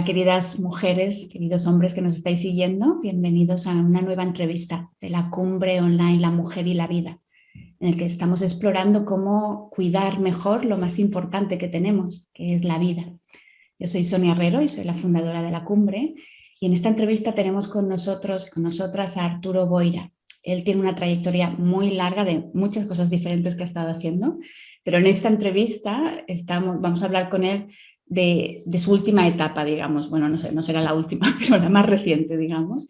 queridas mujeres, queridos hombres que nos estáis siguiendo, bienvenidos a una nueva entrevista de la Cumbre Online La Mujer y la Vida, en el que estamos explorando cómo cuidar mejor lo más importante que tenemos, que es la vida. Yo soy Sonia Herrero y soy la fundadora de la Cumbre, y en esta entrevista tenemos con nosotras a Arturo Boira. Él tiene una trayectoria muy larga de muchas cosas diferentes que ha estado haciendo, pero en esta entrevista vamos a hablar con él de su última etapa, digamos. Bueno, no sé, no será la última, pero la más reciente, digamos,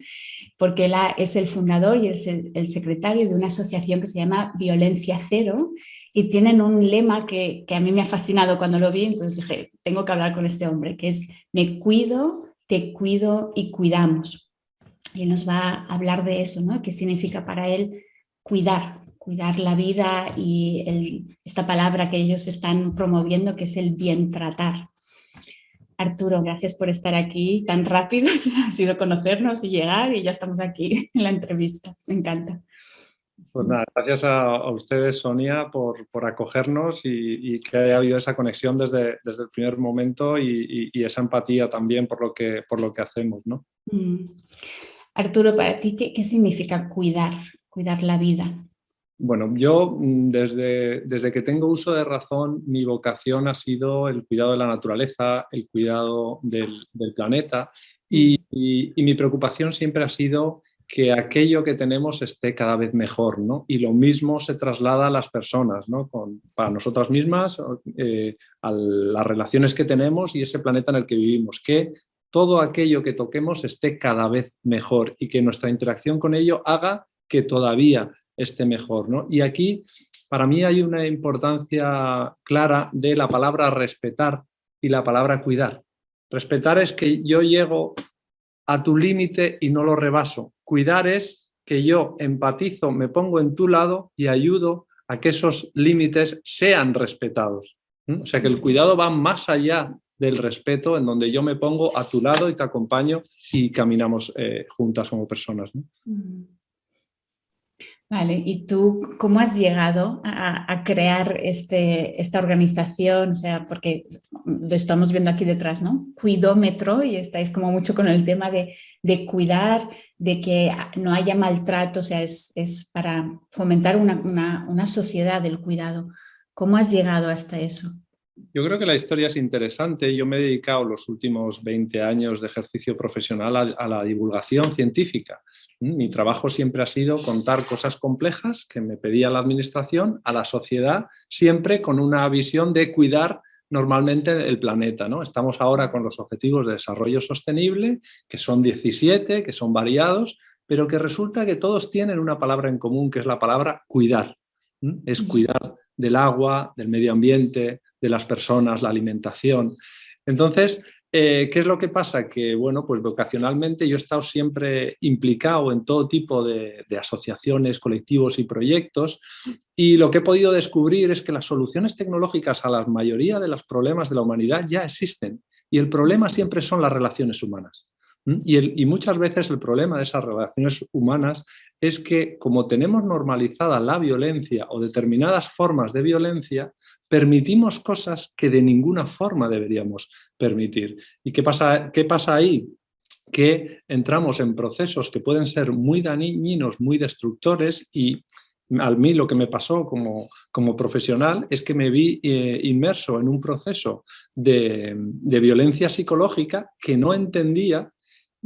porque él es el fundador y es el secretario de una asociación que se llama Violencia Cero, y tienen un lema que a mí me ha fascinado cuando lo vi, entonces dije, tengo que hablar con este hombre, que es: me cuido, te cuido y cuidamos. Y él nos va a hablar de eso, ¿no? ¿Qué significa para él cuidar la vida y esta palabra que ellos están promoviendo, que es el bien tratar? Arturo, gracias por estar aquí tan rápido. Ha sido conocernos y llegar y ya estamos aquí en la entrevista. Me encanta. Pues nada, gracias a ustedes, Sonia, por acogernos y que haya habido esa conexión desde el primer momento y esa empatía también por lo que hacemos, ¿no? Arturo, para ti, ¿qué significa cuidar la vida? Bueno, yo desde que tengo uso de razón, mi vocación ha sido el cuidado de la naturaleza, el cuidado del planeta y mi preocupación siempre ha sido que aquello que tenemos esté cada vez mejor, ¿no? Y lo mismo se traslada a las personas, ¿no? Para nosotras mismas, a las relaciones que tenemos y ese planeta en el que vivimos, que todo aquello que toquemos esté cada vez mejor y que nuestra interacción con ello haga que todavía esté mejor, ¿no? Y aquí, para mí, hay una importancia clara de la palabra respetar y la palabra cuidar. Respetar es que yo llego a tu límite y no lo rebaso. Cuidar es que yo empatizo, me pongo en tu lado y ayudo a que esos límites sean respetados. O sea, que el cuidado va más allá del respeto, en donde yo me pongo a tu lado y te acompaño y caminamos juntas como personas, ¿no? Vale, ¿y tú cómo has llegado a crear esta organización? O sea, porque lo estamos viendo aquí detrás, ¿no? Cuidómetro, y estáis como mucho con el tema de cuidar, de que no haya maltrato, o sea, es para fomentar una sociedad del cuidado. ¿Cómo has llegado hasta eso? Yo creo que la historia es interesante. Yo me he dedicado los últimos 20 años de ejercicio profesional a la divulgación científica. Mi trabajo siempre ha sido contar cosas complejas que me pedía la administración a la sociedad, siempre con una visión de cuidar normalmente el planeta, ¿no? Estamos ahora con los Objetivos de Desarrollo Sostenible, que son 17, que son variados, pero que resulta que todos tienen una palabra en común, que es la palabra cuidar. Es cuidar del agua, del medio ambiente, de las personas, la alimentación. Entonces, ¿qué es lo que pasa? Que, bueno, pues vocacionalmente yo he estado siempre implicado en todo tipo de asociaciones, colectivos y proyectos, y lo que he podido descubrir es que las soluciones tecnológicas a la mayoría de los problemas de la humanidad ya existen, y el problema siempre son las relaciones humanas. Y muchas veces el problema de esas relaciones humanas es que, como tenemos normalizada la violencia o determinadas formas de violencia, permitimos cosas que de ninguna forma deberíamos permitir. ¿Y qué pasa ahí? Que entramos en procesos que pueden ser muy dañinos, muy destructores, y a mí lo que me pasó como profesional es que me vi inmerso en un proceso de violencia psicológica que no entendía.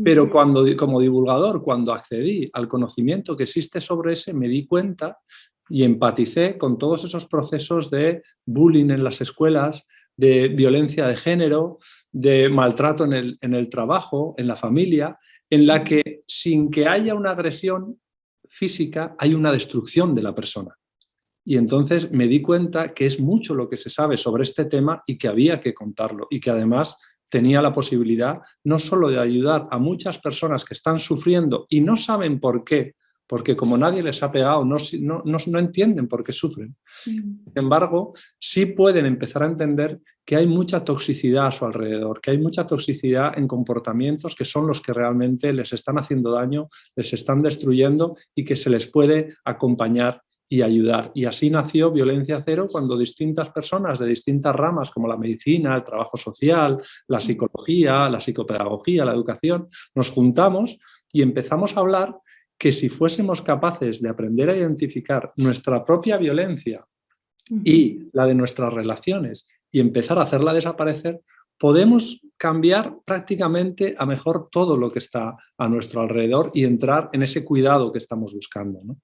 Pero como divulgador, cuando accedí al conocimiento que existe sobre ese, me di cuenta y empaticé con todos esos procesos de bullying en las escuelas, de violencia de género, de maltrato en el trabajo, en la familia, en la que sin que haya una agresión física hay una destrucción de la persona. Y entonces me di cuenta que es mucho lo que se sabe sobre este tema y que había que contarlo, y que además tenía la posibilidad no solo de ayudar a muchas personas que están sufriendo y no saben por qué, porque como nadie les ha pegado, no entienden por qué sufren. Sin embargo, sí pueden empezar a entender que hay mucha toxicidad a su alrededor, que hay mucha toxicidad en comportamientos que son los que realmente les están haciendo daño, les están destruyendo, y que se les puede acompañar y ayudar. Y así nació Violencia Cero, cuando distintas personas de distintas ramas, como la medicina, el trabajo social, la psicología, la psicopedagogía, la educación, nos juntamos y empezamos a hablar que si fuésemos capaces de aprender a identificar nuestra propia violencia y la de nuestras relaciones y empezar a hacerla desaparecer, podemos cambiar prácticamente a mejor todo lo que está a nuestro alrededor y entrar en ese cuidado que estamos buscando, ¿no?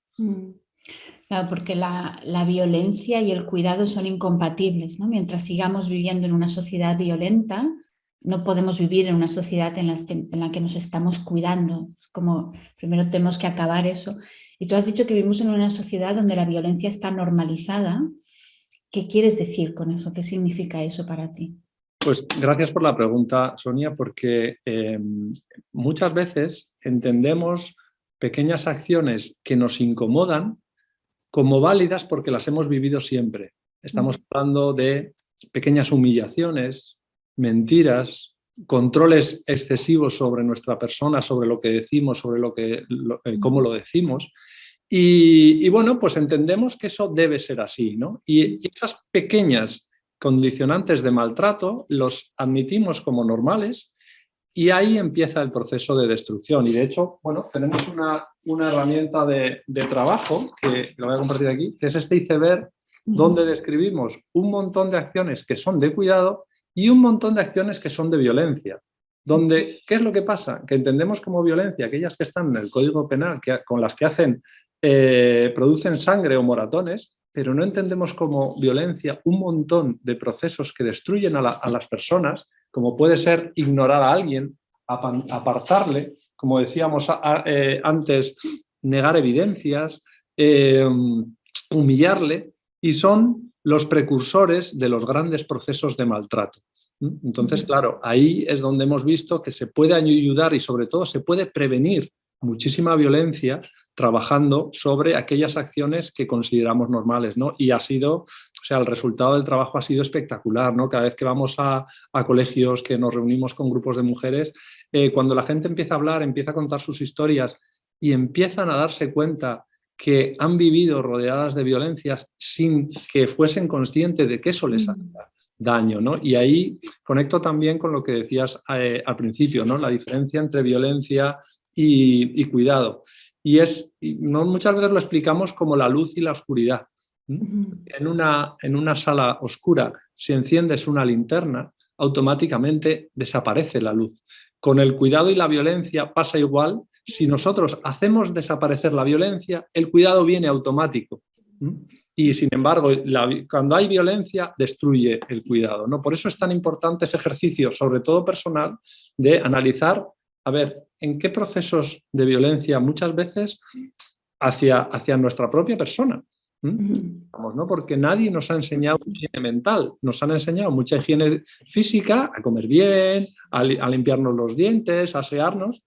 Claro, porque la violencia y el cuidado son incompatibles, ¿no? Mientras sigamos viviendo en una sociedad violenta, no podemos vivir en una sociedad en la que nos estamos cuidando. Es como, primero tenemos que acabar eso. Y tú has dicho que vivimos en una sociedad donde la violencia está normalizada. ¿Qué quieres decir con eso? ¿Qué significa eso para ti? Pues gracias por la pregunta, Sonia, porque muchas veces entendemos pequeñas acciones que nos incomodan como válidas porque las hemos vivido siempre. Estamos hablando de pequeñas humillaciones, mentiras, controles excesivos sobre nuestra persona, sobre lo que decimos, sobre cómo lo decimos. Y bueno, pues entendemos que eso debe ser así, ¿no? Y esas pequeñas condicionantes de maltrato los admitimos como normales y ahí empieza el proceso de destrucción. Y de hecho, bueno, tenemos una herramienta de trabajo que lo voy a compartir aquí, que es este iceberg donde describimos un montón de acciones que son de cuidado y un montón de acciones que son de violencia. Donde, ¿qué es lo que pasa? Que entendemos como violencia aquellas que están en el Código Penal, con las que producen sangre o moratones, pero no entendemos como violencia un montón de procesos que destruyen a las personas, como puede ser ignorar a alguien, apartarle, como decíamos antes, negar evidencias, humillarle, y son los precursores de los grandes procesos de maltrato. Entonces, claro, ahí es donde hemos visto que se puede ayudar y sobre todo se puede prevenir muchísima violencia trabajando sobre aquellas acciones que consideramos normales, ¿no? Y ha sido, o sea, el resultado del trabajo ha sido espectacular, ¿no? Cada vez que vamos a colegios, que nos reunimos con grupos de mujeres, cuando la gente empieza a hablar, empieza a contar sus historias y empiezan a darse cuenta que han vivido rodeadas de violencias sin que fuesen conscientes de que eso les hacía daño, ¿no? Y ahí conecto también con lo que decías al principio, ¿no? La diferencia entre violencia y cuidado. Y no, muchas veces lo explicamos como la luz y la oscuridad. En una sala oscura, si enciendes una linterna, automáticamente desaparece la luz. Con el cuidado y la violencia pasa igual. Si nosotros hacemos desaparecer la violencia, el cuidado viene automático. Y sin embargo, cuando hay violencia, destruye el cuidado, ¿no? Por eso es tan importante ese ejercicio, sobre todo personal, de analizar, a ver, en qué procesos de violencia muchas veces hacia nuestra propia persona. Vamos, ¿no? Porque nadie nos ha enseñado higiene mental, nos han enseñado mucha higiene física, a comer bien, a limpiarnos los dientes, a asearnos,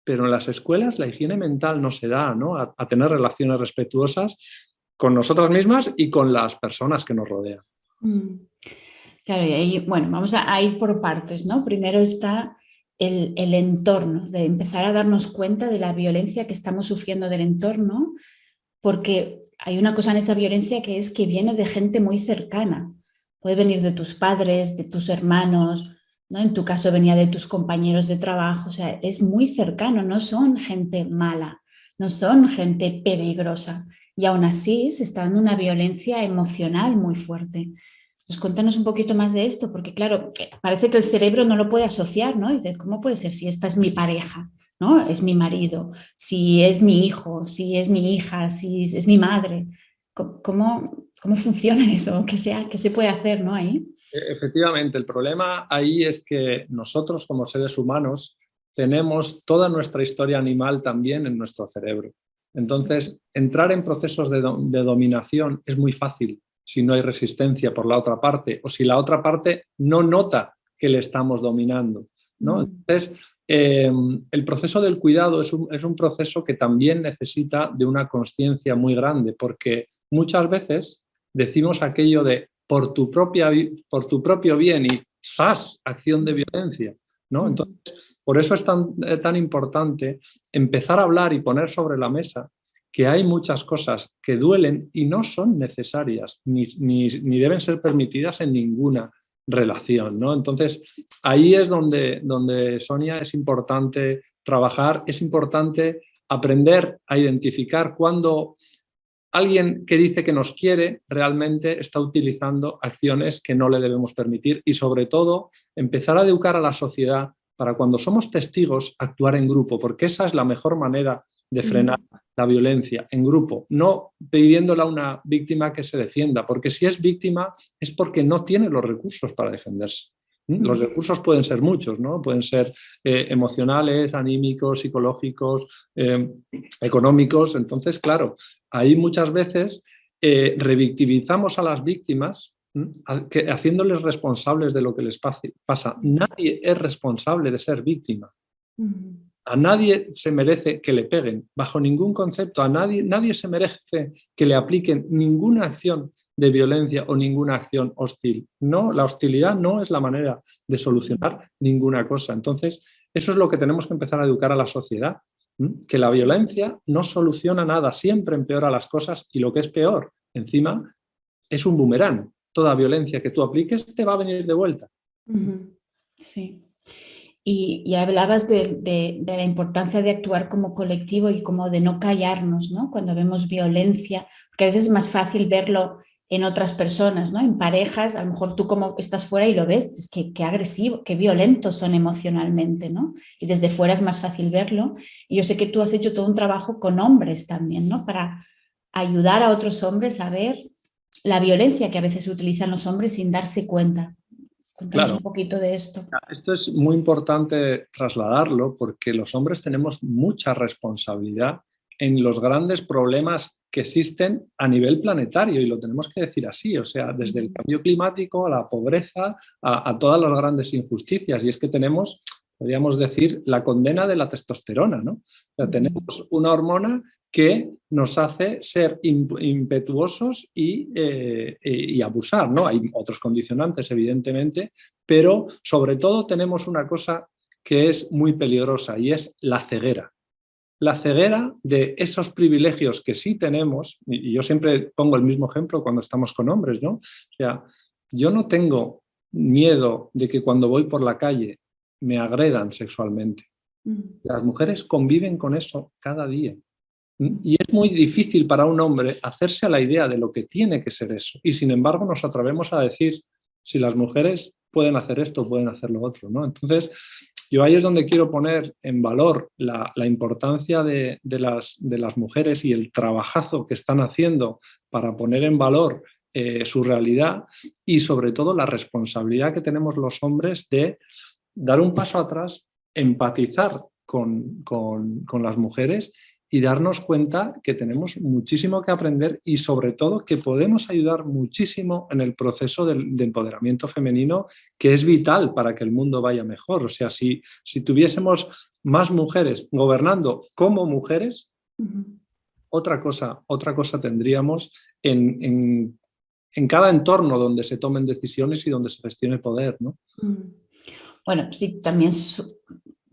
pero en las escuelas la higiene mental no se da, ¿no? A tener relaciones respetuosas con nosotras mismas y con las personas que nos rodean. Claro, y ahí, bueno, vamos a ir por partes, ¿no? Primero está el entorno, de empezar a darnos cuenta de la violencia que estamos sufriendo del entorno, porque hay una cosa en esa violencia que es que viene de gente muy cercana. Puede venir de tus padres, de tus hermanos, ¿no? En tu caso venía de tus compañeros de trabajo, o sea, es muy cercano, no son gente mala, no son gente peligrosa. Y aún así se está dando una violencia emocional muy fuerte. Pues cuéntanos un poquito más de esto, porque claro, parece que el cerebro no lo puede asociar, ¿no? Y dices, ¿cómo puede ser si esta es mi pareja, ¿no? Es mi marido, si es mi hijo, si es mi hija, si es mi madre. ¿Cómo funciona eso? ¿Qué se puede hacer, ¿no? Ahí. Efectivamente, el problema ahí es que nosotros como seres humanos tenemos toda nuestra historia animal también en nuestro cerebro. Entonces, entrar en procesos de dominación es muy fácil si no hay resistencia por la otra parte o si la otra parte no nota que le estamos dominando, ¿no? Entonces, el proceso del cuidado es un proceso que también necesita de una consciencia muy grande, porque muchas veces decimos aquello de por tu propio bien y ¡zas! Acción de violencia, ¿no? Entonces, por eso es tan importante empezar a hablar y poner sobre la mesa que hay muchas cosas que duelen y no son necesarias, ni deben ser permitidas en ninguna relación, ¿no? Entonces, ahí es donde Sonia, es importante trabajar, es importante aprender a identificar cuando alguien que dice que nos quiere realmente está utilizando acciones que no le debemos permitir y, sobre todo, empezar a educar a la sociedad para, cuando somos testigos, actuar en grupo, porque esa es la mejor manera de frenar la violencia en grupo, no pidiéndole a una víctima que se defienda, porque si es víctima es porque no tiene los recursos para defenderse. Los recursos pueden ser muchos, ¿no? Pueden ser emocionales, anímicos, psicológicos, económicos. Entonces, claro, ahí muchas veces revictimizamos a las víctimas, haciéndoles responsables de lo que les pasa. Nadie es responsable de ser víctima. A nadie se merece que le peguen, bajo ningún concepto. Nadie se merece que le apliquen ninguna acción de violencia o ninguna acción hostil. No, la hostilidad no es la manera de solucionar ninguna cosa. Entonces, eso es lo que tenemos que empezar a educar a la sociedad, que la violencia no soluciona nada, siempre empeora las cosas y, lo que es peor, encima es un boomerang. Toda violencia que tú apliques te va a venir de vuelta. Sí. Y hablabas de la importancia de actuar como colectivo y como de no callarnos, ¿no? Cuando vemos violencia, porque a veces es más fácil verlo en otras personas, ¿no? En parejas, a lo mejor tú como estás fuera y lo ves, es que qué agresivo, qué violentos son emocionalmente, ¿no? Y desde fuera es más fácil verlo. Y yo sé que tú has hecho todo un trabajo con hombres también, ¿no? Para ayudar a otros hombres a ver la violencia que a veces utilizan los hombres sin darse cuenta. Cuéntanos un poquito de esto. Esto es muy importante trasladarlo, porque los hombres tenemos mucha responsabilidad en los grandes problemas que existen a nivel planetario, y lo tenemos que decir así, o sea, desde el cambio climático a la pobreza, a todas las grandes injusticias. Y es que tenemos, podríamos decir, la condena de la testosterona, ¿no? O sea, tenemos una hormona que nos hace ser impetuosos y abusar, ¿no? Hay otros condicionantes, evidentemente, pero sobre todo tenemos una cosa que es muy peligrosa, y es la ceguera. La ceguera de esos privilegios que sí tenemos, y yo siempre pongo el mismo ejemplo cuando estamos con hombres, ¿no? O sea, yo no tengo miedo de que cuando voy por la calle me agredan sexualmente. Las mujeres conviven con eso cada día. Y es muy difícil para un hombre hacerse a la idea de lo que tiene que ser eso. Y sin embargo nos atrevemos a decir, si las mujeres pueden hacer esto, pueden hacer lo otro, ¿no? Entonces, yo ahí es donde quiero poner en valor la importancia de las mujeres y el trabajazo que están haciendo para poner en valor su realidad, y sobre todo la responsabilidad que tenemos los hombres de dar un paso atrás, empatizar con las mujeres y darnos cuenta que tenemos muchísimo que aprender, y sobre todo que podemos ayudar muchísimo en el proceso de empoderamiento femenino, que es vital para que el mundo vaya mejor. O sea, si tuviésemos más mujeres gobernando como mujeres, otra cosa tendríamos en cada entorno donde se tomen decisiones y donde se gestione poder, ¿no? Bueno, sí, también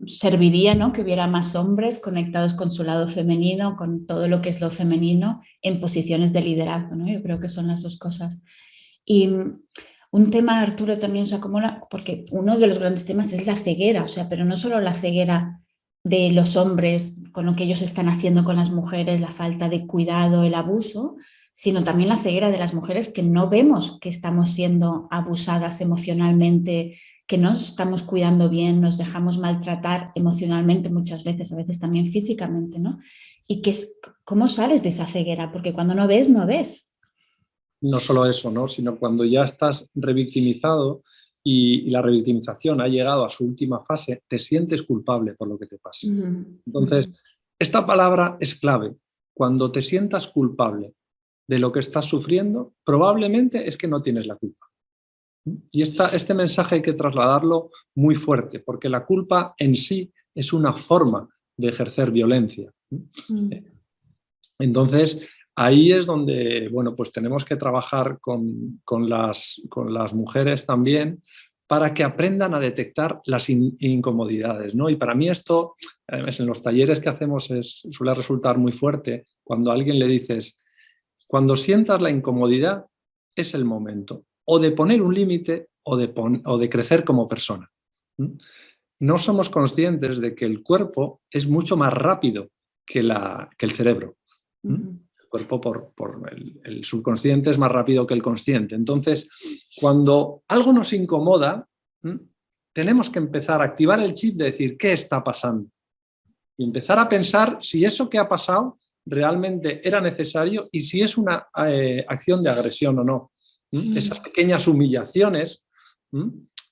serviría, ¿no?, que hubiera más hombres conectados con su lado femenino, con todo lo que es lo femenino, en posiciones de liderazgo, ¿no? Yo creo que son las dos cosas. Y un tema, Arturo, también, o sea, porque uno de los grandes temas es la ceguera, o sea, pero no solo la ceguera de los hombres con lo que ellos están haciendo con las mujeres, la falta de cuidado, el abuso, sino también la ceguera de las mujeres, que no vemos que estamos siendo abusadas emocionalmente, que no estamos cuidando bien, nos dejamos maltratar emocionalmente muchas veces, a veces también físicamente, ¿no? Y ¿cómo sales de esa ceguera? Porque cuando no ves, no ves. No solo eso, ¿no?, sino cuando ya estás revictimizado y la revictimización ha llegado a su última fase, te sientes culpable por lo que te pasa. Entonces, esta palabra es clave. Cuando te sientas culpable de lo que estás sufriendo, probablemente es que no tienes la culpa. Y este mensaje hay que trasladarlo muy fuerte, porque la culpa en sí es una forma de ejercer violencia. Entonces, ahí es donde, bueno, pues tenemos que trabajar con las mujeres también para que aprendan a detectar las incomodidades, ¿no? Y para mí esto, además en los talleres que hacemos suele resultar muy fuerte cuando a alguien le dices, cuando sientas la incomodidad es el momento o de poner un límite o de crecer como persona. No somos conscientes de que el cuerpo es mucho más rápido que el cerebro. El cuerpo por el subconsciente es más rápido que el consciente. Entonces, cuando algo nos incomoda, tenemos que empezar a activar el chip de decir, ¿qué está pasando? Y empezar a pensar si eso que ha pasado realmente era necesario y si es una acción de agresión o no. Esas pequeñas humillaciones,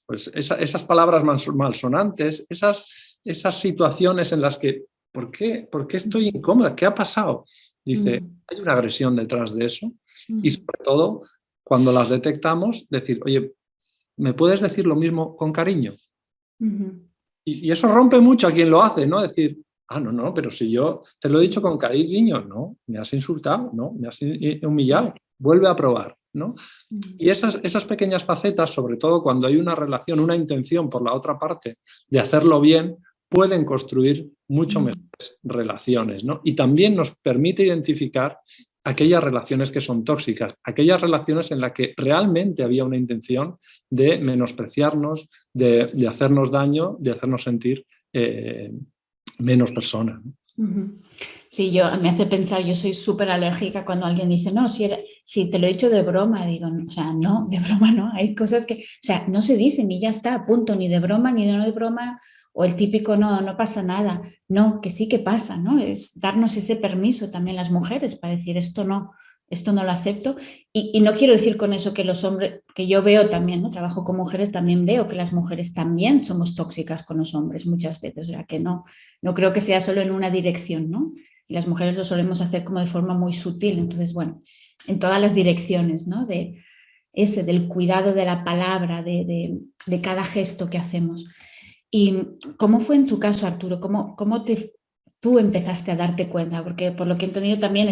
pues esas palabras malsonantes, esas situaciones en las que ¿por qué estoy incómoda? ¿Qué ha pasado? Dice, hay una agresión detrás de eso y sobre todo cuando las detectamos decir, oye, ¿me puedes decir lo mismo con cariño? Y eso rompe mucho a quien lo hace, ¿no? Decir, no, pero si yo te lo he dicho con cariño, no, me has insultado, no, me has humillado, vuelve a probar, ¿no? Y esas pequeñas facetas, sobre todo cuando hay una relación, una intención por la otra parte de hacerlo bien, pueden construir mucho mejores relaciones, ¿no? Y también nos permite identificar aquellas relaciones que son tóxicas, aquellas relaciones en las que realmente había una intención de menospreciarnos, de hacernos daño, de hacernos sentir menos persona. Sí, me hace pensar, yo soy súper alérgica cuando alguien dice, no, si te lo he dicho de broma, digo, o sea, no, de broma no, hay cosas que, o sea, no se dicen y ya está, punto, ni de broma, ni de no de broma, o el típico no pasa nada, no, que sí que pasa, ¿no? Es darnos ese permiso también las mujeres para decir esto no lo acepto y no quiero decir con eso que los hombres, que yo veo también, ¿no? Trabajo con mujeres, también veo que las mujeres también somos tóxicas con los hombres muchas veces, o sea, que no creo que sea solo en una dirección, ¿no? Y las mujeres lo solemos hacer como de forma muy sutil, entonces, bueno, en todas las direcciones, ¿no? Del cuidado de la palabra, de cada gesto que hacemos. ¿Y cómo fue en tu caso, Arturo? ¿Cómo tú empezaste a darte cuenta? Porque por lo que he entendido también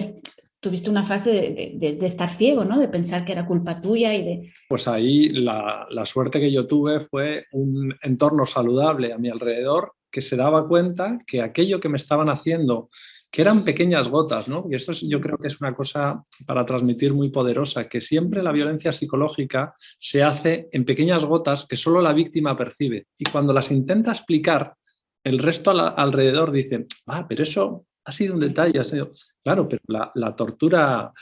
tuviste una fase de estar ciego, ¿no? De pensar que era culpa tuya y de... Pues ahí la suerte que yo tuve fue un entorno saludable a mi alrededor que se daba cuenta que aquello que me estaban haciendo, que eran pequeñas gotas, ¿no? Y esto yo creo que es una cosa para transmitir muy poderosa, que siempre la violencia psicológica se hace en pequeñas gotas que solo la víctima percibe. Y cuando las intenta explicar, el resto alrededor dice, pero eso ha sido un detalle, ha sido... Claro, pero la tortura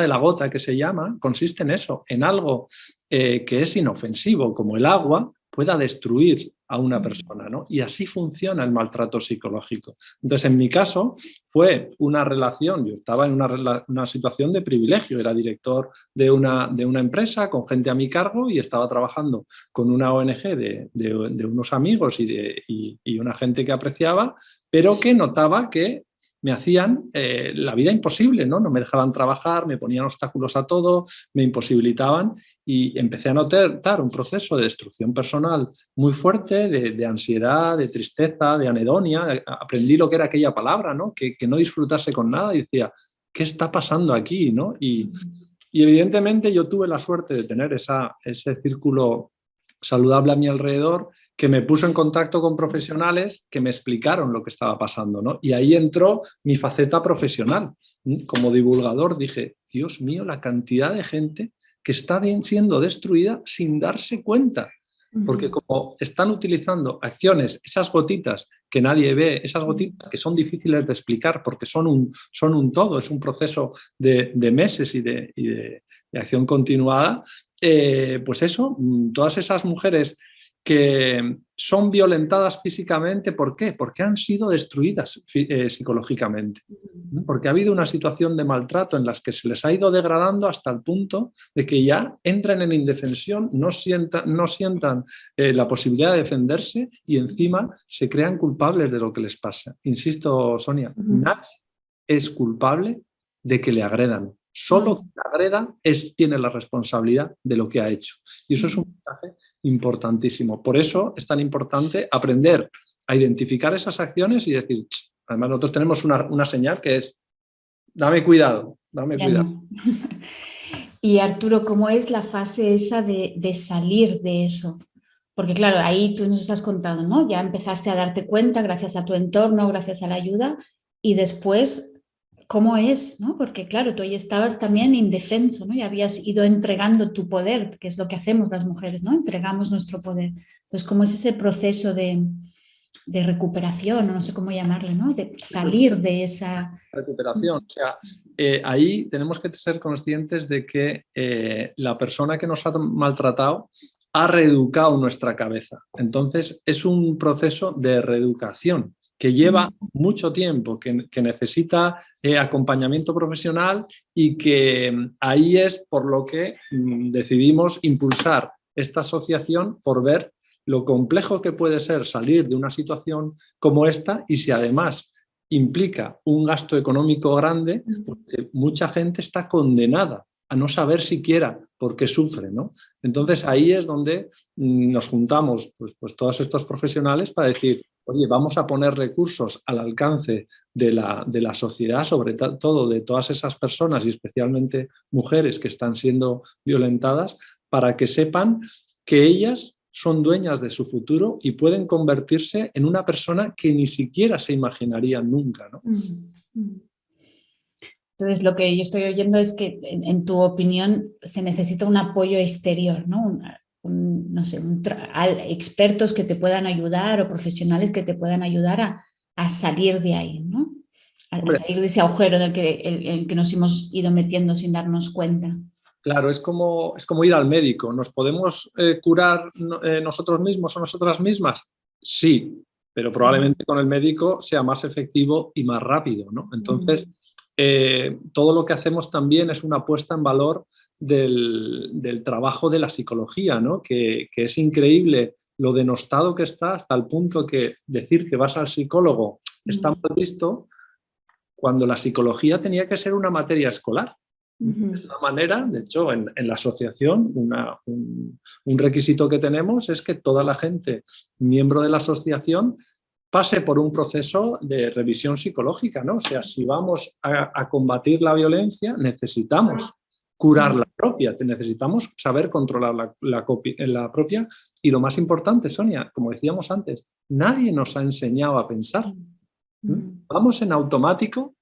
de la gota que se llama consiste en eso, en algo que es inofensivo, como el agua, pueda destruir a una persona, ¿no? Y así funciona el maltrato psicológico. Entonces, en mi caso, fue una relación, yo estaba en una situación de privilegio, era director de una empresa con gente a mi cargo y estaba trabajando con una ONG de unos amigos y una gente que apreciaba, pero que notaba que me hacían la vida imposible, ¿no? No me dejaban trabajar, me ponían obstáculos a todo, me imposibilitaban y empecé a notar un proceso de destrucción personal muy fuerte, de ansiedad, de tristeza, de anedonia. Aprendí lo que era aquella palabra, ¿no? Que no disfrutase con nada y decía, ¿qué está pasando aquí, ¿no? Y evidentemente yo tuve la suerte de tener ese círculo saludable a mi alrededor que me puso en contacto con profesionales que me explicaron lo que estaba pasando, ¿no? Y ahí entró mi faceta profesional. Como divulgador dije, Dios mío, la cantidad de gente que está siendo destruida sin darse cuenta. Porque como están utilizando acciones, esas gotitas que nadie ve, esas gotitas que son difíciles de explicar porque son un todo, es un proceso de meses y de acción continuada, pues eso, todas esas mujeres que son violentadas físicamente, ¿por qué? Porque han sido destruidas psicológicamente. Porque ha habido una situación de maltrato en la que se les ha ido degradando hasta el punto de que ya entran en indefensión, no sientan la posibilidad de defenderse y encima se crean culpables de lo que les pasa. Insisto, Sonia, nadie es culpable de que le agredan. Solo quien agreda tiene la responsabilidad de lo que ha hecho. Y eso es un mensaje importantísimo. Por eso es tan importante aprender a identificar esas acciones y decir, además nosotros tenemos una señal que es, dame cuidado, dame cuidado. No. Y Arturo, ¿cómo es la fase esa de salir de eso? Porque claro, ahí tú nos estás contando, ¿no? Ya empezaste a darte cuenta gracias a tu entorno, gracias a la ayuda, y después, ¿cómo es? ¿No? Porque claro, tú ahí estabas también indefenso, ¿no? Y habías ido entregando tu poder, que es lo que hacemos las mujeres, ¿no? Entregamos nuestro poder. Entonces, ¿cómo es ese proceso de recuperación, no sé cómo llamarlo, ¿no? De salir de esa recuperación. O sea, ahí tenemos que ser conscientes de que la persona que nos ha maltratado ha reeducado nuestra cabeza. Entonces, es un proceso de reeducación que lleva mucho tiempo, que necesita acompañamiento profesional y que ahí es por lo que decidimos impulsar esta asociación por ver lo complejo que puede ser salir de una situación como esta y si además implica un gasto económico grande, porque mucha gente está condenada a no saber siquiera por qué sufre, ¿no? Entonces ahí es donde nos juntamos pues todos estos profesionales para decir, oye, vamos a poner recursos al alcance de la sociedad, sobre todo de todas esas personas y especialmente mujeres que están siendo violentadas, para que sepan que ellas son dueñas de su futuro y pueden convertirse en una persona que ni siquiera se imaginarían nunca, ¿no? Entonces, lo que yo estoy oyendo es que, en tu opinión, se necesita un apoyo exterior, ¿no? No sé, expertos que te puedan ayudar o profesionales que te puedan ayudar a salir de ahí, ¿no? A salir de ese agujero en el que nos hemos ido metiendo sin darnos cuenta. Claro, es como ir al médico. ¿Nos podemos curar nosotros mismos o nosotras mismas? Sí, pero probablemente con el médico sea más efectivo y más rápido, ¿no? Entonces, todo lo que hacemos también es una puesta en valor del trabajo de la psicología, ¿no? Que es increíble lo denostado que está hasta el punto que decir que vas al psicólogo está mal visto cuando la psicología tenía que ser una materia escolar. De una manera, de hecho, en la asociación, un requisito que tenemos es que toda la gente, miembro de la asociación, pase por un proceso de revisión psicológica, ¿no? O sea, si vamos a combatir la violencia, necesitamos curar la propia, necesitamos saber controlar la propia y lo más importante, Sonia, como decíamos antes, nadie nos ha enseñado a pensar. Vamos en automático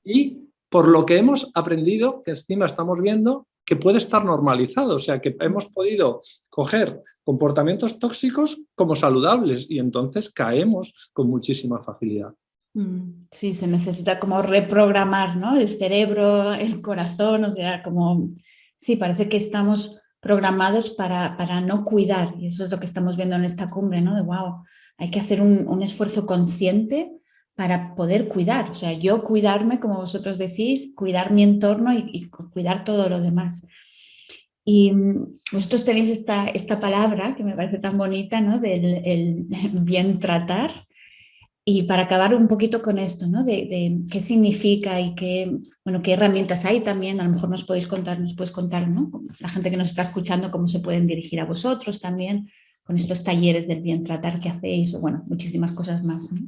y por lo que hemos aprendido, que encima estamos viendo que puede estar normalizado, o sea, que hemos podido coger comportamientos tóxicos como saludables y entonces caemos con muchísima facilidad. Sí, se necesita como reprogramar, ¿no? El cerebro, el corazón, o sea, como, sí, parece que estamos programados para no cuidar y eso es lo que estamos viendo en esta cumbre, ¿no? De wow, hay que hacer un esfuerzo consciente para poder cuidar, o sea, yo cuidarme, como vosotros decís, cuidar mi entorno y cuidar todo lo demás. Y vosotros tenéis esta palabra que me parece tan bonita, ¿no? Del bien tratar. Y para acabar un poquito con esto, ¿no? De qué significa y qué herramientas hay también, a lo mejor nos puedes contar, ¿no? La gente que nos está escuchando, cómo se pueden dirigir a vosotros también, con estos talleres del bien tratar que hacéis, o bueno, muchísimas cosas más, ¿no?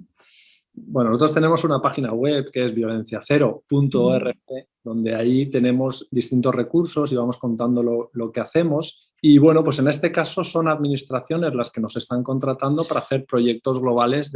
Bueno, nosotros tenemos una página web que es violenciacero.org, donde ahí tenemos distintos recursos y vamos contando lo que hacemos. Y bueno, pues en este caso son administraciones las que nos están contratando para hacer proyectos globales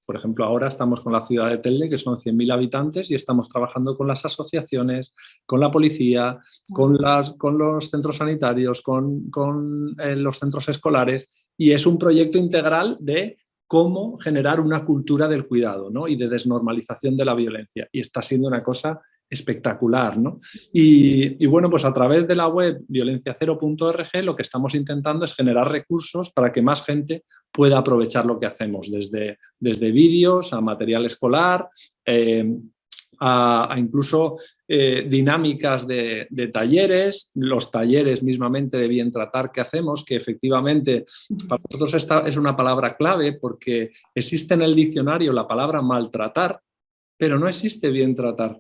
por ejemplo, ahora estamos con la ciudad de Telde, que son 100.000 habitantes, y estamos trabajando con las asociaciones, con la policía, con los centros sanitarios, con los centros escolares, y es un proyecto integral de cómo generar una cultura del cuidado, ¿no? Y de desnormalización de la violencia. Y está siendo una cosa espectacular, ¿no? Y bueno, pues a través de la web violenciacero.org lo que estamos intentando es generar recursos para que más gente pueda aprovechar lo que hacemos, desde vídeos a material escolar, a incluso dinámicas de talleres, los talleres mismamente de bien tratar que hacemos, que efectivamente para nosotros esta es una palabra clave porque existe en el diccionario la palabra maltratar, pero no existe bien tratar.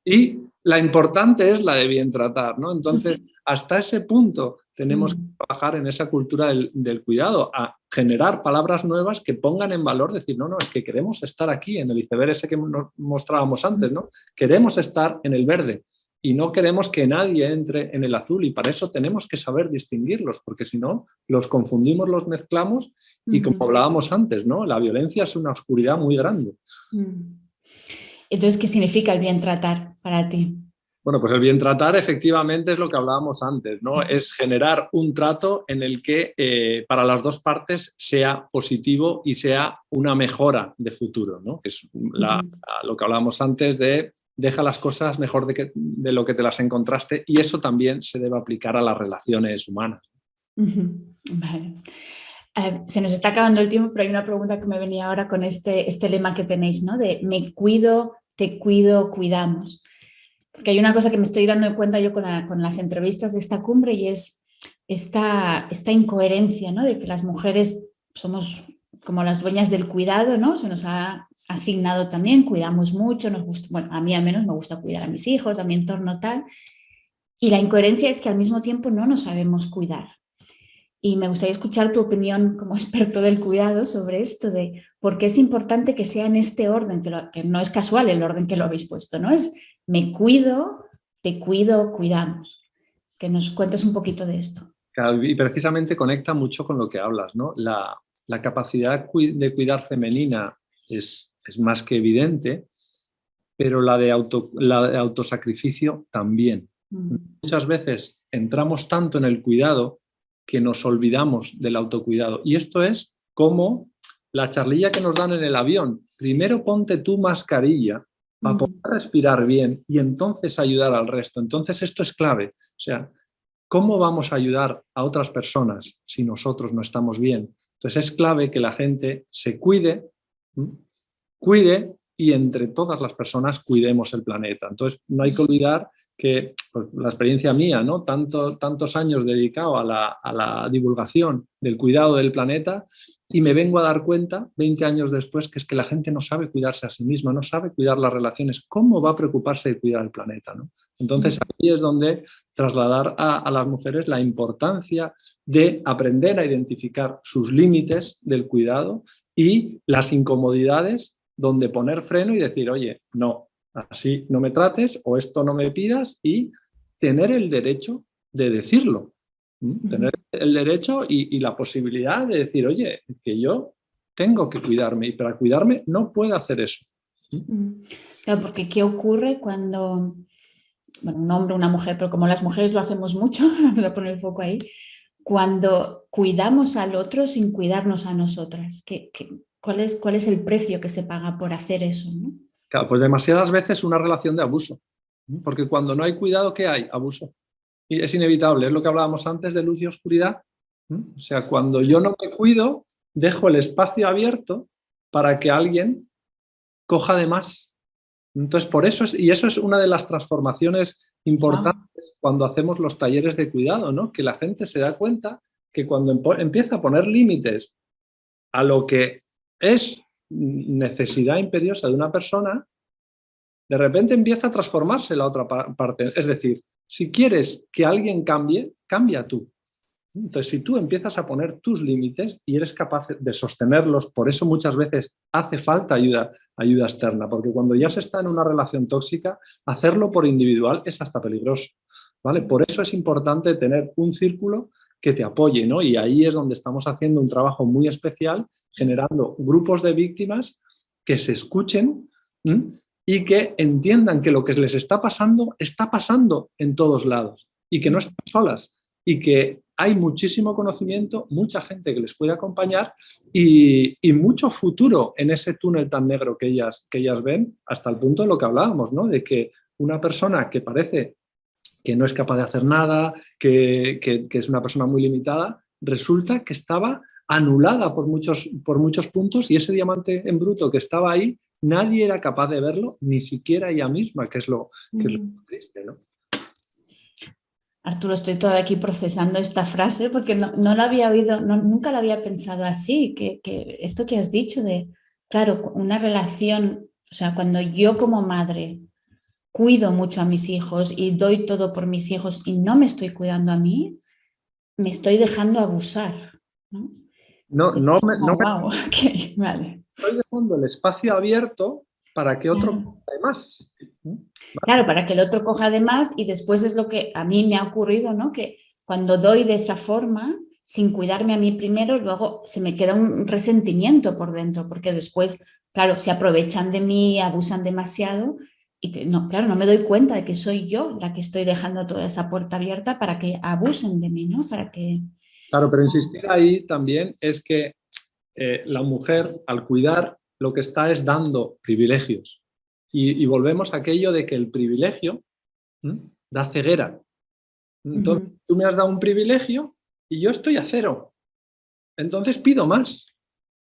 Y la importante es la de bien tratar, ¿no? Entonces, hasta ese punto tenemos que trabajar en esa cultura del cuidado, a generar palabras nuevas que pongan en valor, decir, no, es que queremos estar aquí, en el iceberg ese que mostrábamos antes, ¿no? Queremos estar en el verde, y no queremos que nadie entre en el azul, y para eso tenemos que saber distinguirlos, porque si no, los confundimos, los mezclamos, y como hablábamos antes, ¿no? La violencia es una oscuridad muy grande. Entonces, ¿qué significa el bien tratar para ti? Bueno, pues el bien tratar efectivamente es lo que hablábamos antes, ¿no? Es generar un trato en el que para las dos partes sea positivo y sea una mejora de futuro, ¿no? Que es lo que hablábamos antes de deja las cosas mejor de lo que te las encontraste, y eso también se debe aplicar a las relaciones humanas. Vale. Se nos está acabando el tiempo, pero hay una pregunta que me venía ahora con este lema que tenéis, ¿no? De me cuido, te cuido, cuidamos. Porque hay una cosa que me estoy dando cuenta yo con las entrevistas de esta cumbre, y es esta incoherencia, ¿no? De que las mujeres somos como las dueñas del cuidado, ¿no? Se nos ha asignado también, cuidamos mucho, nos gusta, bueno, a mí al menos me gusta cuidar a mis hijos, a mi entorno tal, y la incoherencia es que al mismo tiempo no nos sabemos cuidar. Y me gustaría escuchar tu opinión como experto del cuidado sobre esto, de por qué es importante que sea en este orden, que no es casual el orden que lo habéis puesto, ¿no? Es me cuido, te cuido, cuidamos. Que nos cuentes un poquito de esto. Y precisamente conecta mucho con lo que hablas, ¿no? La capacidad de cuidar femenina es más que evidente, pero la de autosacrificio también. Muchas veces entramos tanto en el cuidado que nos olvidamos del autocuidado. Y esto es como la charlilla que nos dan en el avión. Primero ponte tu mascarilla para poder respirar bien y entonces ayudar al resto. Entonces esto es clave. O sea, ¿cómo vamos a ayudar a otras personas si nosotros no estamos bien? Entonces es clave que la gente se cuide y entre todas las personas cuidemos el planeta. Entonces no hay que olvidar que pues, la experiencia mía, ¿no? Tantos años dedicado a la divulgación del cuidado del planeta, y me vengo a dar cuenta 20 años después que es que la gente no sabe cuidarse a sí misma, no sabe cuidar las relaciones. ¿Cómo va a preocuparse de cuidar el planeta, ¿no? Entonces aquí es donde trasladar a las mujeres la importancia de aprender a identificar sus límites del cuidado y las incomodidades donde poner freno y decir, oye, no, así no me trates o esto no me pidas, y tener el derecho de decirlo. Tener el derecho y la posibilidad de decir, oye, que yo tengo que cuidarme y para cuidarme no puedo hacer eso. Claro, porque ¿qué ocurre cuando, bueno, un hombre, una mujer, pero como las mujeres lo hacemos mucho, vamos a poner el foco ahí, cuando cuidamos al otro sin cuidarnos a nosotras? ¿Cuál es el precio que se paga por hacer eso, ¿no? Claro, pues demasiadas veces una relación de abuso, porque cuando no hay cuidado, ¿qué hay? Abuso. Y es inevitable, es lo que hablábamos antes de luz y oscuridad. O sea, cuando yo no me cuido, dejo el espacio abierto para que alguien coja de más. Entonces, por eso y eso es una de las transformaciones importantes cuando hacemos los talleres de cuidado, ¿no? Que la gente se da cuenta que cuando empieza a poner límites a lo que es necesidad imperiosa de una persona, de repente empieza a transformarse la otra parte. Es decir, si quieres que alguien cambie, cambia tú. Entonces, si tú empiezas a poner tus límites y eres capaz de sostenerlos, por eso muchas veces hace falta ayuda externa, porque cuando ya se está en una relación tóxica, hacerlo por individual es hasta peligroso, ¿vale? Por eso es importante tener un círculo que te apoye, ¿no? Y ahí es donde estamos haciendo un trabajo muy especial, generando grupos de víctimas que se escuchen y que entiendan que lo que les está pasando en todos lados y que no están solas y que hay muchísimo conocimiento, mucha gente que les puede acompañar y mucho futuro en ese túnel tan negro que ellas ven, hasta el punto de lo que hablábamos, ¿no? De que una persona que parece que no es capaz de hacer nada, que es una persona muy limitada, resulta que estaba anulada por muchos puntos, y ese diamante en bruto que estaba ahí, nadie era capaz de verlo, ni siquiera ella misma, que es lo triste, ¿no? Arturo, estoy todavía aquí procesando esta frase porque no la había oído, nunca la había pensado así, que esto que has dicho de, claro, una relación, o sea, cuando yo como madre cuido mucho a mis hijos y doy todo por mis hijos y no me estoy cuidando a mí, me estoy dejando abusar, ¿no? Wow, Okay, vale. Estoy dejando el espacio abierto para que otro Claro. coja de más. ¿Vale? Claro, para que el otro coja de más y después es lo que a mí me ha ocurrido, ¿no? Que cuando doy de esa forma, sin cuidarme a mí primero, luego se me queda un resentimiento por dentro, porque después, claro, se aprovechan de mí, abusan demasiado y que no, claro, no me doy cuenta de que soy yo la que estoy dejando toda esa puerta abierta para que abusen de mí, ¿no? Para que... Claro, pero insistir ahí también es que la mujer, al cuidar, lo que está es dando privilegios. Y volvemos a aquello de que el privilegio da ceguera. Entonces, tú me has dado un privilegio y yo estoy a cero. Entonces pido más.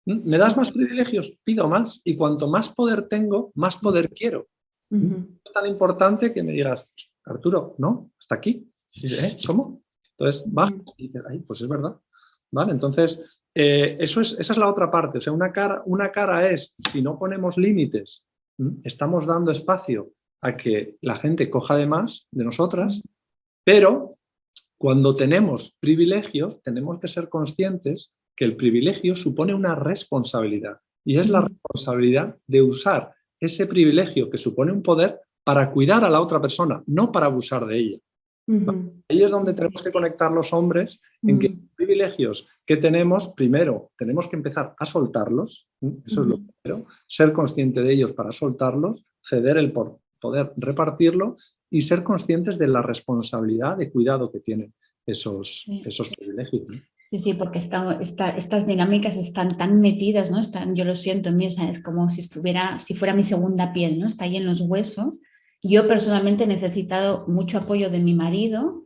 ¿Me das más privilegios? Pido más. Y cuanto más poder tengo, más poder quiero. Es tan importante que me digas, Arturo, ¿no? Hasta aquí. Y dices, ¿cómo? Entonces, bajas y dices, ay, pues es verdad. ¿Vale? Entonces, esa es la otra parte. O sea, una cara es, si no ponemos límites, estamos dando espacio a que la gente coja de más de nosotras, pero cuando tenemos privilegios, tenemos que ser conscientes que el privilegio supone una responsabilidad. Y es la responsabilidad de usar ese privilegio que supone un poder para cuidar a la otra persona, no para abusar de ella. Ahí es donde tenemos que conectar los hombres en que los privilegios que tenemos, primero, tenemos que empezar a soltarlos, eso es lo primero, ser consciente de ellos para soltarlos, ceder el poder repartirlo y ser conscientes de la responsabilidad de cuidado que tienen esos privilegios, ¿no? Sí, sí, porque estas dinámicas están tan metidas, ¿no? Yo lo siento en mí, o sea, es como si fuera mi segunda piel, ¿no? Está ahí en los huesos. Yo personalmente he necesitado mucho apoyo de mi marido,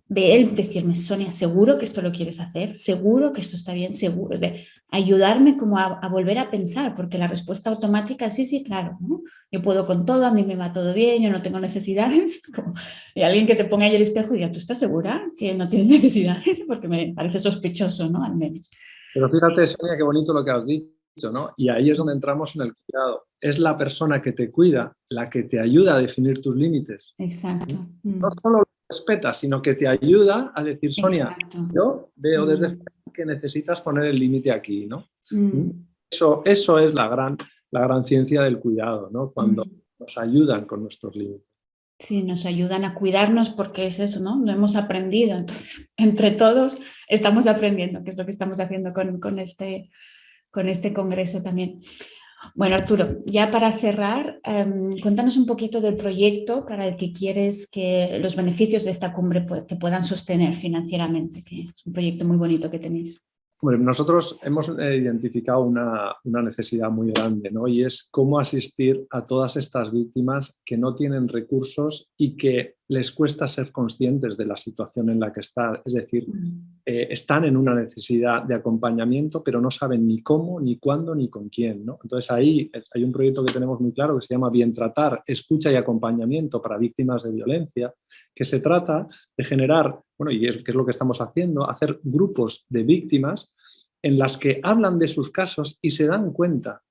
de él decirme, Sonia, ¿seguro que esto lo quieres hacer? ¿Seguro que esto está bien? ¿Seguro? De ayudarme como a volver a pensar, porque la respuesta automática es sí, sí, claro, ¿no? Yo puedo con todo, a mí me va todo bien, yo no tengo necesidades. Y alguien que te ponga ahí el espejo y diga, ¿tú estás segura que no tienes necesidades? Porque me parece sospechoso, ¿no? Al menos. Pero fíjate, Sonia, qué bonito lo que has dicho, ¿no? Y ahí es donde entramos en el cuidado. Es la persona que te cuida la que te ayuda a definir tus límites. Exacto. No solo lo respetas, sino que te ayuda a decir, Sonia, yo veo desde fuera que necesitas poner el límite aquí, ¿no? Eso es la gran ciencia del cuidado, ¿no? Cuando nos ayudan con nuestros límites. Sí, nos ayudan a cuidarnos porque es eso, ¿no? Lo hemos aprendido. Entonces, entre todos estamos aprendiendo, que es lo que estamos haciendo con este congreso también. Bueno, Arturo, ya para cerrar, cuéntanos un poquito del proyecto para el que quieres que los beneficios de esta cumbre que puedan sostener financieramente, que es un proyecto muy bonito que tenéis. Bueno, nosotros hemos identificado una necesidad muy grande, ¿no? Y es cómo asistir a todas estas víctimas que no tienen recursos y que les cuesta ser conscientes de la situación en la que están. Es decir, están en una necesidad de acompañamiento, pero no saben ni cómo, ni cuándo, ni con quién, ¿no? Entonces ahí hay un proyecto que tenemos muy claro que se llama Bien Tratar, Escucha y Acompañamiento para Víctimas de Violencia, que se trata de generar, bueno, y que es lo que estamos haciendo, hacer grupos de víctimas en las que hablan de sus casos y se dan cuenta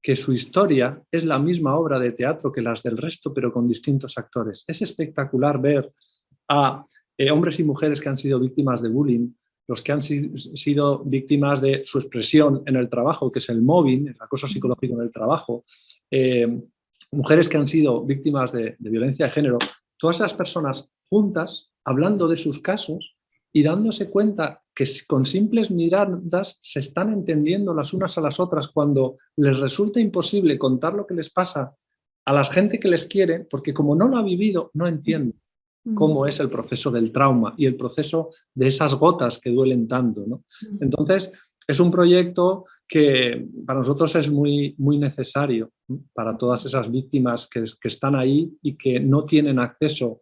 que su historia es la misma obra de teatro que las del resto, pero con distintos actores. Es espectacular ver a hombres y mujeres que han sido víctimas de bullying, los que han sido víctimas de su expresión en el trabajo, que es el mobbing, el acoso psicológico en el trabajo, mujeres que han sido víctimas de violencia de género, todas esas personas juntas, hablando de sus casos y dándose cuenta que con simples miradas se están entendiendo las unas a las otras cuando les resulta imposible contar lo que les pasa a la gente que les quiere, porque como no lo ha vivido, no entiende cómo es el proceso del trauma y el proceso de esas gotas que duelen tanto, ¿no? Entonces, es un proyecto que para nosotros es muy, muy necesario, ¿no? Para todas esas víctimas que están ahí y que no tienen acceso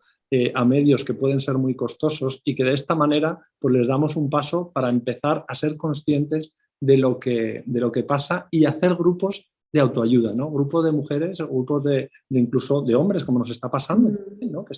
a medios que pueden ser muy costosos y que de esta manera pues les damos un paso para empezar a ser conscientes de lo que pasa y hacer grupos de autoayuda, ¿no? Grupos de mujeres, grupos de incluso de hombres, como nos está pasando, ¿no? que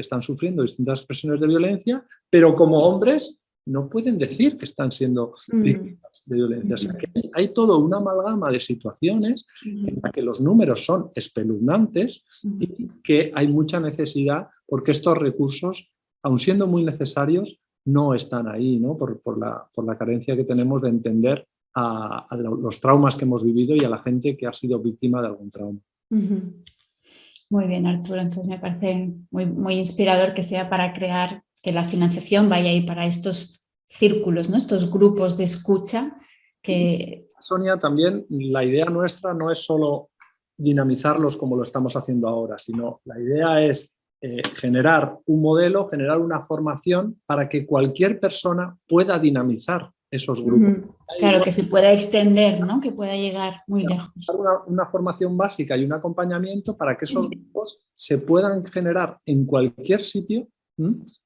están sufriendo distintas expresiones de violencia, pero como hombres no pueden decir que están siendo víctimas de violencia. O sea, que hay toda una amalgama de situaciones en la que los números son espeluznantes y que hay mucha necesidad porque estos recursos, aun siendo muy necesarios, no están ahí, ¿no? Por la carencia que tenemos de entender a los traumas que hemos vivido y a la gente que ha sido víctima de algún trauma. Ujú. Muy bien, Arturo. Entonces me parece muy, muy inspirador que sea para crear, que la financiación vaya ahí para estos círculos, ¿no? Estos grupos de escucha que... Sonia, también la idea nuestra no es solo dinamizarlos como lo estamos haciendo ahora, sino la idea es generar un modelo, generar una formación para que cualquier persona pueda dinamizar esos grupos. Claro, que se pueda extender, ¿no? Que pueda llegar muy lejos. Una formación básica y un acompañamiento para que esos grupos se puedan generar en cualquier sitio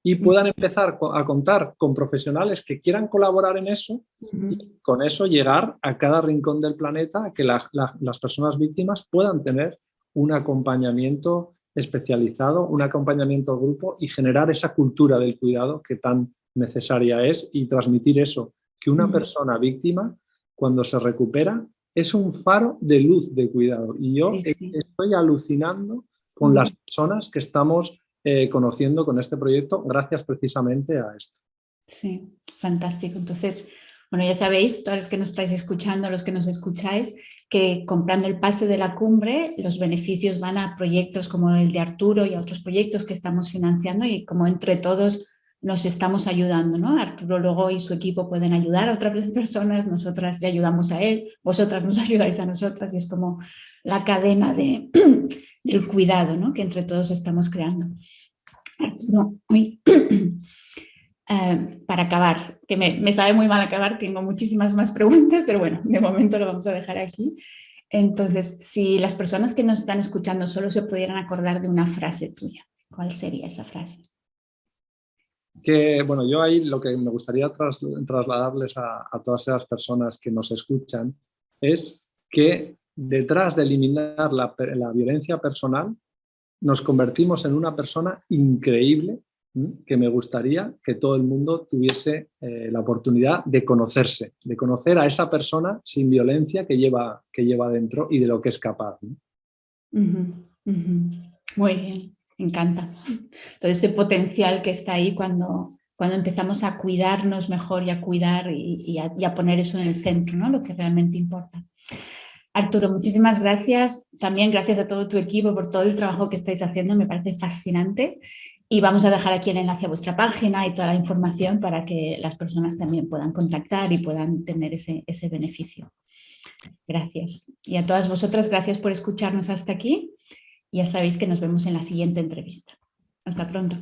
y puedan empezar a contar con profesionales que quieran colaborar en eso y con eso llegar a cada rincón del planeta, a que las personas víctimas puedan tener un acompañamiento especializado, un acompañamiento al grupo y generar esa cultura del cuidado que tan necesaria es y transmitir eso, que una persona víctima, cuando se recupera, es un faro de luz de cuidado. Y yo estoy alucinando con las personas que estamos conociendo con este proyecto gracias precisamente a esto. Sí, fantástico. Entonces, bueno, ya sabéis, todos los que nos estáis escuchando, los que nos escucháis, que comprando el pase de la cumbre, los beneficios van a proyectos como el de Arturo y a otros proyectos que estamos financiando y como entre todos nos estamos ayudando, ¿no? Arturo luego y su equipo pueden ayudar a otras personas, nosotras le ayudamos a él, vosotras nos ayudáis a nosotras y es como la cadena del cuidado, ¿no? Que entre todos estamos creando. Arturo, para acabar, que me sabe muy mal acabar, tengo muchísimas más preguntas, pero bueno, de momento lo vamos a dejar aquí. Entonces, si las personas que nos están escuchando solo se pudieran acordar de una frase tuya, ¿cuál sería esa frase? Que, bueno, yo ahí lo que me gustaría trasladarles a todas esas personas que nos escuchan es que detrás de eliminar la violencia personal nos convertimos en una persona increíble que me gustaría que todo el mundo tuviese la oportunidad de conocerse, de conocer a esa persona sin violencia que lleva dentro y de lo que es capaz, ¿no? Muy bien, me encanta. Todo ese potencial que está ahí cuando empezamos a cuidarnos mejor y a cuidar y a poner eso en el centro, ¿no? Lo que realmente importa. Arturo, muchísimas gracias. También gracias a todo tu equipo por todo el trabajo que estáis haciendo. Me parece fascinante. Y vamos a dejar aquí el enlace a vuestra página y toda la información para que las personas también puedan contactar y puedan tener ese beneficio. Gracias. Y a todas vosotras, gracias por escucharnos hasta aquí. Ya sabéis que nos vemos en la siguiente entrevista. Hasta pronto.